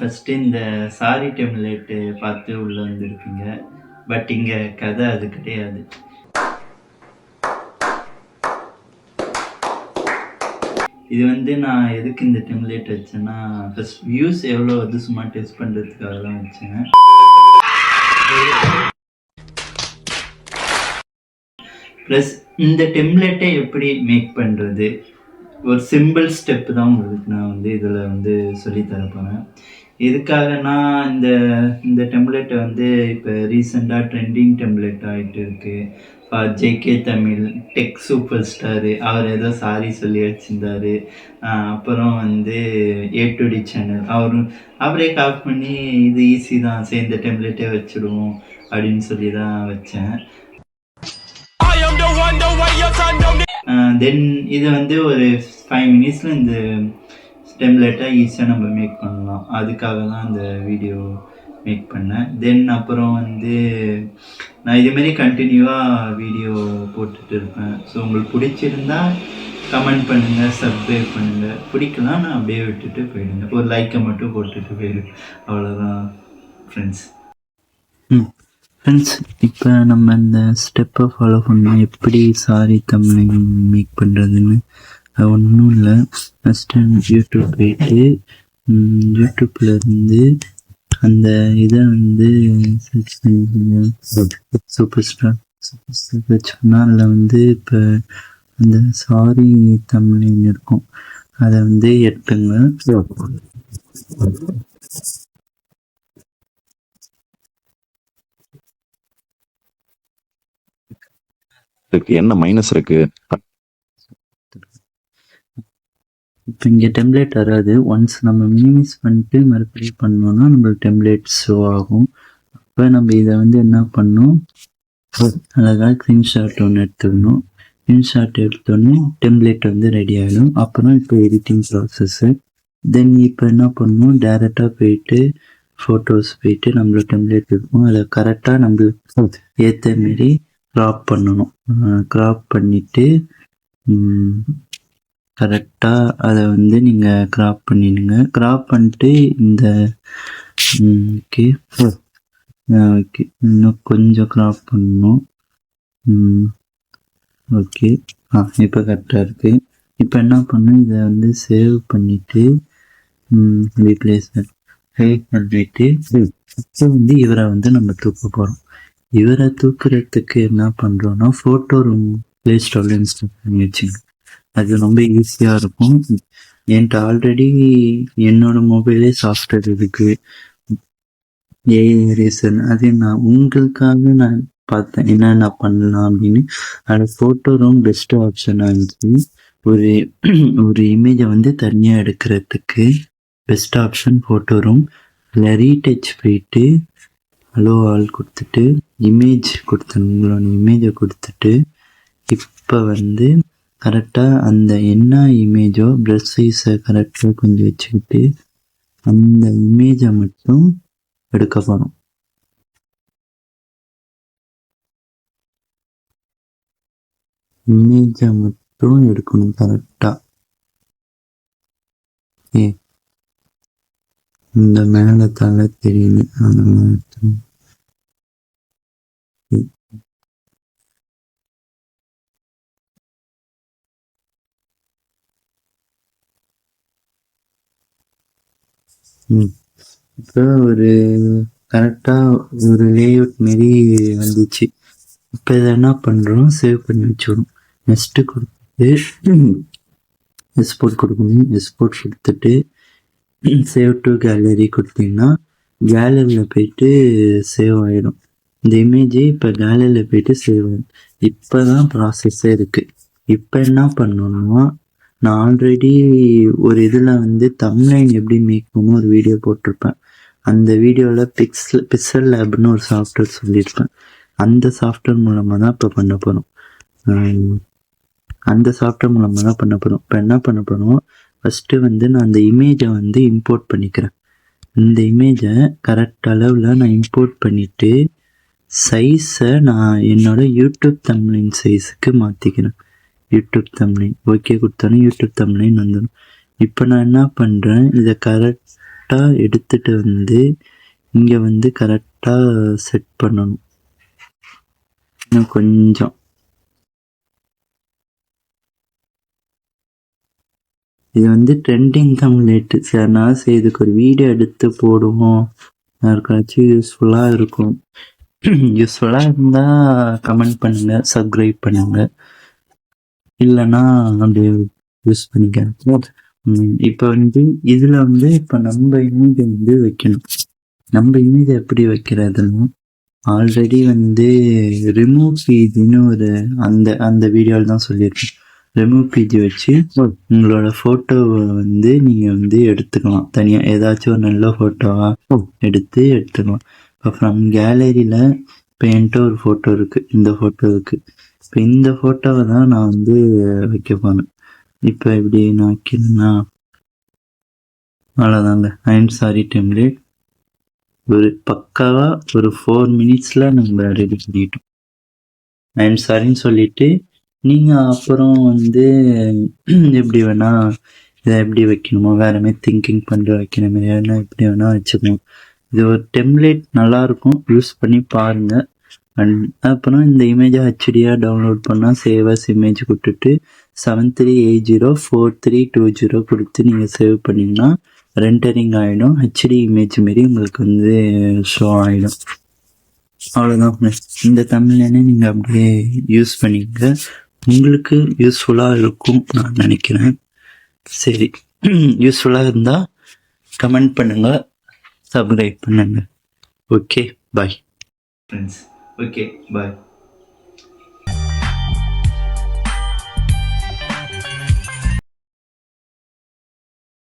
First இந்த sorry template பார்த்து உள்ளே வந்திருப்பீங்க. பட் இங்கே கதை அது கிடையாது. இது வந்து நான் எதுக்கு இந்த டெம்ப்ளேட் வச்சேன்னா, ஃபஸ்ட் வியூஸ் எவ்வளோ அது சும்மா டெஸ்ட் பண்ணுறதுக்காக தான் வச்சேன். ப்ளஸ் இந்த டெம்ப்ளேட்டை எப்படி மேக் பண்ணுறது, ஒரு சிம்பிள் ஸ்டெப்பு தான் உங்களுக்கு நான் வந்து இதில் வந்து சொல்லித்தரப்போகிறேன். எதுக்காகனா இந்த டெம்ப்ளேட்டை வந்து இப்போ ரீசெண்டாக ட்ரெண்டிங் டெம்ப்ளேட் ஆகிட்டு இருக்குது. JK Tamil tech super star அவர் ஏதோ சாரி சொல்லி வச்சுருந்தாரு. அப்புறம் வந்து A2D சேனல் அவரே கால் பண்ணி இது ஈஸி தான், சரி இந்த டெம்ப்ளேட்டே வச்சுடுவோம் அப்படின்னு சொல்லி தான் வச்சேன். தென் இது வந்து ஒரு 5 மினிட்ஸில் இந்த டெம்ப்ளேட்டை ஈஸியாக நம்ம மேக் பண்ணலாம். அதுக்காக தான் இந்த வீடியோ மேக் பண்ணேன். தென் அப்புறம் வந்து நான் இதுமாரி கண்டினியூவாக வீடியோ போட்டுட்டு இருப்பேன். ஸோ உங்களுக்கு பிடிச்சிருந்தா கமெண்ட் பண்ணுங்கள், சப்ஸ்கிரைப் பண்ணுங்கள். பிடிக்கலாம் நான் அப்படியே விட்டுட்டு போயிடுங்க, ஒரு லைக்கை மட்டும் போட்டுட்டு போயிடுங்க, அவ்வளோதான் ஃப்ரெண்ட்ஸ். ஃப்ரெண்ட்ஸ், இப்போ நம்ம இந்த ஸ்டெப்பை ஃபாலோ பண்ணோம், எப்படி சாரி தமிழ் மேக் பண்ணுறதுன்னு. அது ஒன்றும் இல்லை, ஃபஸ்ட்டு யூடியூப் போயிட்டு யூடியூப்லேருந்து அந்த இதை வந்து சர்ச் பண்ணி சூப்பர் ஸ்டார் சர்ச் பண்ணால் அதில் வந்து இப்போ அந்த சாரி தமிழ்னு இருக்கும், அதை வந்து எடுத்துங்க. என்ன மைனஸ் இருக்கு? இப்போ இங்கே டெம்ப்ளேட் வராது. ஒன்ஸ் நம்ம மினிமைஸ் பண்ணிட்டு மறுபடியும் பண்ணோம்னா நம்மளுக்கு டெம்ப்ளேட் ஷோ ஆகும். அப்போ நம்ம இதை வந்து என்ன பண்ணணும், அழகாக ஸ்க்ரீன்ஷாட் ஒன்று எடுத்துக்கணும். ஸ்க்ரீன்ஷாட் எடுத்தோடனே டெம்ப்ளேட் வந்து ரெடி ஆகிடும். அப்புறம் இப்போ எடிட்டிங் ப்ராசஸ்ஸு. தென் இப்போ என்ன பண்ணணும், டேரெக்டாக போயிட்டு ஃபோட்டோஸ் போயிட்டு நம்மளுக்கு டெம்ப்ளேட் இருக்கும், அதை கரெக்டாக நம்மளுக்கு ஏற்ற மாரி க்ராப் பண்ணணும். க்ராப் பண்ணிவிட்டு கரெக்டாக அதை வந்து நீங்கள் க்ராப் பண்ணிடுங்க. க்ராப் பண்ணிட்டு இந்த ஓகே ஓகே இன்னும் கொஞ்சம் க்ராப் பண்ணணும். ஓகே இப்போ கரெக்டாக இருக்குது. இப்போ என்ன பண்ணணும், இதை வந்து சேவ் பண்ணிவிட்டு ரீப்ளேஸ்மெண்ட் சேவ் பண்ணிவிட்டு இப்போ வந்து இவரை வந்து நம்ம தூக்க போகிறோம். இவரை தூக்குறதுக்கு என்ன பண்ணுறோன்னா, ஃபோட்டோ ரூம் ப்ளே ஸ்டோரில் இன்ஸ்டால் பண்ணி வச்சுங்க. அது ரொம்ப ஈஸியாக இருக்கும். என்கிட்ட ஆல்ரெடி என்னோட மொபைலே சாஃப்ட்வேர் இருக்குது, ஏஐ ரீசன். அது நான் உங்களுக்காக நான் பார்த்தேன் என்னென்ன பண்ணலாம் அப்படின்னு. அதில் ஃபோட்டோ ரூம் பெஸ்ட்டு ஆப்ஷனாக இருந்துச்சு. ஒரு இமேஜை வந்து தனியாக எடுக்கிறதுக்கு பெஸ்ட் ஆப்ஷன் ஃபோட்டோ ரூம். அதில் ரீடச் போயிட்டு ஹலோ ஆல் கொடுத்துட்டு இமேஜ் கொடுத்தேன், உங்களோட இமேஜை கொடுத்துட்டு இப்போ வந்து கரெக்டாக அந்த என்ன இமேஜோ ப்ரஷ் சைஸை கரெக்டாக கொஞ்சம் வச்சுக்கிட்டு அந்த இமேஜை மட்டும் எடுக்க போகிறோம். இமேஜை மட்டும் எடுக்கணும் கரெக்டாக. இந்த மேலே தலை தெரியுது, அந்த மாதிரி இப்போ ஒரு கரெக்டாக ஒரு லேஅவுட் மாரி வந்துச்சு. இப்போ இதை என்ன பண்ணுறோம், சேவ் பண்ணி வச்சுக்கணும். நெக்ஸ்ட்டு கொடுத்துட்டு எக்ஸ்போர்ட் கொடுக்கணும். எக்ஸ்போர்ட் கொடுத்துட்டு சேவ் டு கேலரி கொடுத்தீங்கன்னா கேலரியில் போயிட்டு சேவ் ஆகிடும். இந்த இமேஜ் இப்போ கேலரியில் போயிட்டு சேவ் ஆகிடும். இப்போ தான் ப்ராசஸே இருக்குது. இப்போ என்ன பண்ணணும்னா, நான் ஆல்ரெடி ஒரு இதில் வந்து தம்ப்நெயில் எப்படி மேக் பண்ணணும் ஒரு வீடியோ போட்டிருப்பேன். அந்த வீடியோவில் பிக்சல் லேப்னு ஒரு சாஃப்ட்வேர் சொல்லியிருப்பேன். அந்த சாஃப்ட்வேர் மூலமாக தான் இப்போ பண்ண போகிறோம். இப்போ என்ன பண்ண போகிறோம், ஃபஸ்ட்டு வந்து நான் அந்த இமேஜை வந்து இம்போர்ட் பண்ணிக்கிறேன். இந்த இமேஜை கரெக்ட் அளவில் நான் இம்போர்ட் பண்ணிவிட்டு சைஸை நான் என்னோடய யூடியூப் தம்ப்நெயில் சைஸுக்கு மாற்றிக்கிறேன். யூடியூப் தம்ப்நெயில் ஓகே கொடுத்தோன்னே யூடியூப் தம்ப்நெயில் வந்துடும். இப்போ நான் என்ன பண்ணுறேன், இதை கரெக்டாக எடுத்துகிட்டு வந்து இங்கே வந்து கரெக்டாக செட் பண்ணணும். இன்னும் கொஞ்சம். இது வந்து ட்ரெண்டிங் தம்ப்நெயிலு. சரினால சரி இதுக்கு ஒரு வீடியோ எடுத்து போடுவோம், யாருக்காச்சும் யூஸ்ஃபுல்லாக இருக்கும். யூஸ்ஃபுல்லாக இருந்தால் கமெண்ட் பண்ணுங்கள், சப்ஸ்கிரைப் பண்ணுங்கள், இல்லைன்னா அப்படியே யூஸ் பண்ணிக்க. இப்போ வந்து இதில் வந்து இப்போ நம்ம இமேஜை வந்து வைக்கணும். நம்ம இமேஜை எப்படி வைக்கிறதுன்னா, ஆல்ரெடி வந்து ரிமூவ் பேஜ்னு ஒரு அந்த வீடியோவில் தான் சொல்லியிருக்கேன். ரிமூவ் பேஜ் வச்சு உங்களோட ஃபோட்டோவை வந்து நீங்கள் வந்து எடுத்துக்கலாம். தனியாக ஏதாச்சும் ஒரு நல்ல ஃபோட்டோவாக எடுத்துக்கலாம். இப்போ ஃப்ரம் கேலரியில் இப்போ என்கிட்ட ஒரு ஃபோட்டோ இருக்குது, இந்த ஃபோட்டோ இருக்குது. இப்போ இந்த ஃபோட்டோவை தான் நான் வந்து வைக்க போனேன். இப்போ எப்படி நான் வைக்கிறேன்னா, அவ்வளோதாங்க. ஐம் சாரி டெம்ப்ளேட் ஒரு பக்காவாக ஒரு 4 மினிட்ஸில் நம்ம ரெடி பண்ணிட்டோம். ஐம் சாரின்னு சொல்லிவிட்டு நீங்கள் அப்புறம் வந்து எப்படி வேணால் இதை எப்படி வைக்கணுமோ வேறு மாதிரி திங்கிங் பண்ணுற வைக்கிற மாதிரி வேணால் எப்படி வேணால் வச்சுக்கணும். இது ஒரு டெம்ப்ளேட் நல்லாயிருக்கும், யூஸ் பண்ணி பாருங்கள். அண்ட் அப்புறம் இந்த இமேஜை ஹெச்டியாக டவுன்லோட் பண்ணால் சேவஸ் இமேஜ் கொடுத்துட்டு 73804320 கொடுத்து நீங்கள் சேவ் பண்ணிங்கன்னா ரெண்டரிங் ஆகிடும். ஹெச்டி இமேஜ் மாரி உங்களுக்கு வந்து ஷோ ஆகிடும். அவ்வளோதான். இந்த தமிழ்லேயே நீங்கள் அப்படியே யூஸ் பண்ணிக்க, உங்களுக்கு யூஸ்ஃபுல்லாக இருக்கும் நான் நினைக்கிறேன். சரி, யூஸ்ஃபுல்லாக இருந்தால் கமெண்ட் பண்ணுங்கள், சப்ஸ்கிரைப் பண்ணுங்கள். Okay bye friends. Okay bye.